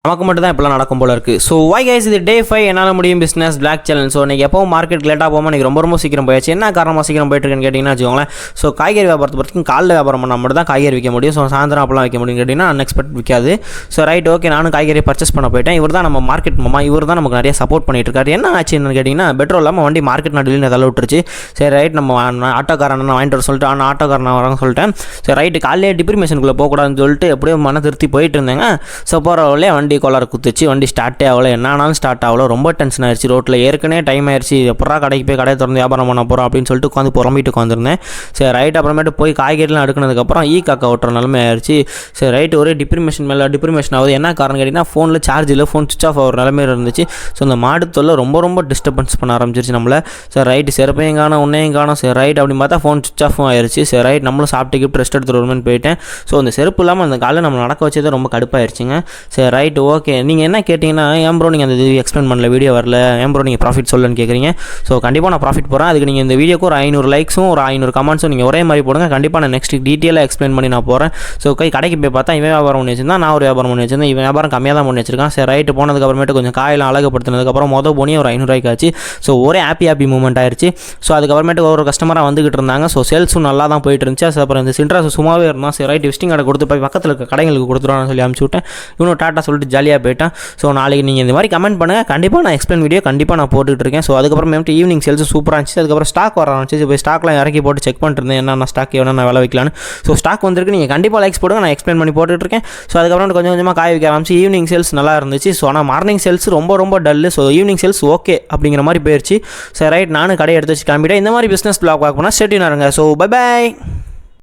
நமக்கு மட்டும் தான் இப்போலாம் நடக்கும் போல இருக்குது. ஸோ வை கைஸ், இது டே 5 என்னால் முடியும் பிஸ்னஸ் பிளாக் சேலஞ்ச். ஸோ இன்றைக்கி எப்போவும் மார்க்கெட் லேட்டாக போகாமல் இன்றைக்கி ரொம்ப சீக்கிரம் போயாச்சு. என்ன காரணமாக சீக்கிரம் போயிட்டு இருக்குன்னு கேட்டிங்கன்னா வச்சுக்கோங்களேன். ஸோ காய்கறி வியாபாரத்தை பொறுத்தவரைக்கும் காலைல வியாபாரம் பண்ணால் மட்டும் தான் காய்கறி விற்க முடியும். ஸோ சாயந்தரம் அப்போலாம் விற்க முடியும் கேட்டிங்கன்னா அன்எக்ஸ்பெக்ட் விற்காது. ஸோ ரைட், ஓகே, நானும் காய்கறி பர்ச்சேஸ் பண்ண போயிட்டேன். இவர் தான் நம்ம மார்க்கெட் மாமா, இவர் தான் நமக்கு நிறைய சப்போர்ட் பண்ணிட்டு இருக்காரு. என்ன ஆச்சுன்னு கேட்டிங்கன்னா பெட்ரோல் இல்லாமல் வண்டி மார்க்கெட் நடுவில் தள்ள விட்டுருச்சு. சரி ரைட், நம்ம ஆட்டோக்காரன் வாங்கிட்டு வர சொல்லிட்டு ஆட்டோக்காரன் வரேன்னு சொல்லிட்டேன். சரி ரைட்டு, காலையிலே டிப்ரிமேஷனுக்குள்ளே போகக்கூடாதுன்னு சொல்லிட்டு எப்படியோ மன திருப்தி போயிட்டு இருந்தேங்க. ஸோ போகிறவங்களே வண்டி கோளாறு குத்துச்சு, வண்டி ஸ்டார்ட்டே ஆகலை, என்னானாலும் ஸ்டார்ட் ஆகலை. ரொம்ப டென்ஷன் ஆயிடுச்சு. ரோட்டில் ஏற்கனவே டைம் ஆயிடுச்சு, எப்படா கடைக்கு போய் கடையை திறந்து வியாபாரம் பண்ண போகிறோம் அப்படின்னு சொல்லிட்டு உட்காந்து புறம்பிட்டு உட்காந்துருந்தேன். சரி ரைட், அப்புறமேட்டு போய் காய்கறிலாம் எடுக்கிறதுக்கப்புறம் காக்கா ஓட்டுற நிலமை ஆயிடுச்சு. சரி ரைட்டு, ஒரே டிப்ரிமேஷன் மேலே டிப்ரிமேஷன் ஆகுது. என்ன காரணம் கேட்டிங்கன்னா ஃபோனில் சார்ஜ் இல்லை, ஃபோன் சுவிச் ஆஃப் ஆகிற நிலமையில் இருந்துச்சு. ஸோ அந்த மாடு தொல்லை ரொம்ப டிஸ்டர்பன்ஸ் பண்ண ஆரம்பிச்சிருச்சு நம்மளை. சரி ரைட்டு, செருப்பையும் காணும் உன்னையும் காணும். சரி ரைட் அப்படின்னு பார்த்தா ஃபோன் சுவிச் ஆஃபும் ஆயிடுச்சு. சரி ரைட், நம்மளும் சாப்பிட்டு கிஃப்ட் ரெஸ்ட் எடுத்துகிட்டு வருமானு போயிட்டேன். ஸோ அந்த செருப்பு இல்லாமல் அந்த காலையில் நம்ம நடக்க வச்சது ரொம்ப கடுப்பாயிருச்சுங்க. சரி ரைட்டு, ஓகே, நீங்கள் என்ன கேட்டிங்கன்னா ஏன் ப்ரோ நீங்கள் அந்த இது எக்ஸ்பிளைன் பண்ணல, வீடியோ வரல, ஏன் ப்ரோ நீங்கள் ப்ராஃபிட் சொல்லணும்னு கேட்குறீங்க. ஸோ கண்டிப்பாக நான் ப்ராஃபிட் போகிறேன். அதுக்கு நீங்கள் இந்த வீடியோக்கு ஒரு 500 லைக்ஸும் ஒரு 500 கமெண்ட்ஸும் நீங்கள் ஒரே மாதிரி போடுங்க. கண்டிப்பாக நான் நெக்ஸ்ட் டீட்டெயிலாக எக்ஸ்பிளைன் பண்ணி நான் போகிறேன். ஸோ கடைக்கு போய் பார்த்தா இவன் வியாபாரம் பண்ணி வச்சிருந்தா, நான் ஒரு வியாபாரம் பண்ணி வச்சிருந்தேன். இவன் வியாபாரம் கம்மியாக தான் பண்ணி வச்சிருக்கான். சரி ரைட்டு, போனதுக்கப்புறமேட்டு கொஞ்சம் காயெல்லாம் அழகுப்படுத்தினதுக்கப்புறம் போனியே ஒரு 500 ரூபாய்க்கு ஆச்சு. ஸோ ஒரே ஹாப்பி மூமெண்ட் ஆயிடுச்சு. ஸோ அதுக்கப்புறமேட்டு ஒரு கஸ்டமராக வந்துகிட்டு இருந்தாங்க. ஸோ சேல்ஸும் நல்லா தான் போயிட்டு இருந்துச்சு. அப்புறம் இந்த சின்ட்ராஸ் சும்மாவே இருந்தான். சரி ரைட், விசிட்டிங் கார்டை கொடுத்து போய் பக்கத்தில் இருக்க கடைகளுக்கு கொடுத்துருவான்னு சொல்லி அனுப்பிச்சு விட்டேன். இவனும் டாட்டா சொல்லிட்டு ஜாலியாக போயிட்டான். ஸோ நாளைக்கு நீங்கள் இந்த மாதிரி கமெண்ட் பண்ணுங்கள், கண்டிப்பாக நான் எக்ஸ்பிளைன் வீடியோ கண்டிப்பாக நான் போட்டுட்டு இருக்கேன். ஸோ அதுக்கப்புறம் ஈவினிங் சேல்ஸ் சூப்பராக இருந்துச்சு. அதுக்கப்புறம் ஸ்டாக் வர ஆரம்பிச்சு. போய் ஸ்டாக்லாம் இறக்கி போட்டு செக் பண்ணிட்டு இருந்தேன், என்னென்ன ஸ்டாக் எவ்வளோ நான் விலை வைக்கலான்னு. ஸோ ஸ்டாக் வந்துருக்கு, நீங்கள் கண்டிப்பாக லைக்ஸ் போடுங்க, நான் எக்ஸ்பிளைன் பண்ணி போட்டுட்ருக்கேன். ஸோ அதுக்கப்புறம் கொஞ்சமாக காய வைக்க ஆரம்பிச்சு. ஈவினிங் சேல்ஸ் நல்லா இருந்துச்சு. ஸோ ஆனால் மார்னிங் சேல்ஸ் ரொம்ப dull. So evening sales okay அப்படிங்கிற மாதிரி போயிடுச்சு. சரி ரைட், நானும் கடையை எடுத்து வச்சு கிளம்பிட்டேன். இந்த மாதிரி பிஸ்னஸ் பிளாக் பார்க்க போனால் ஸ்டேட்டினாருங்க. So by.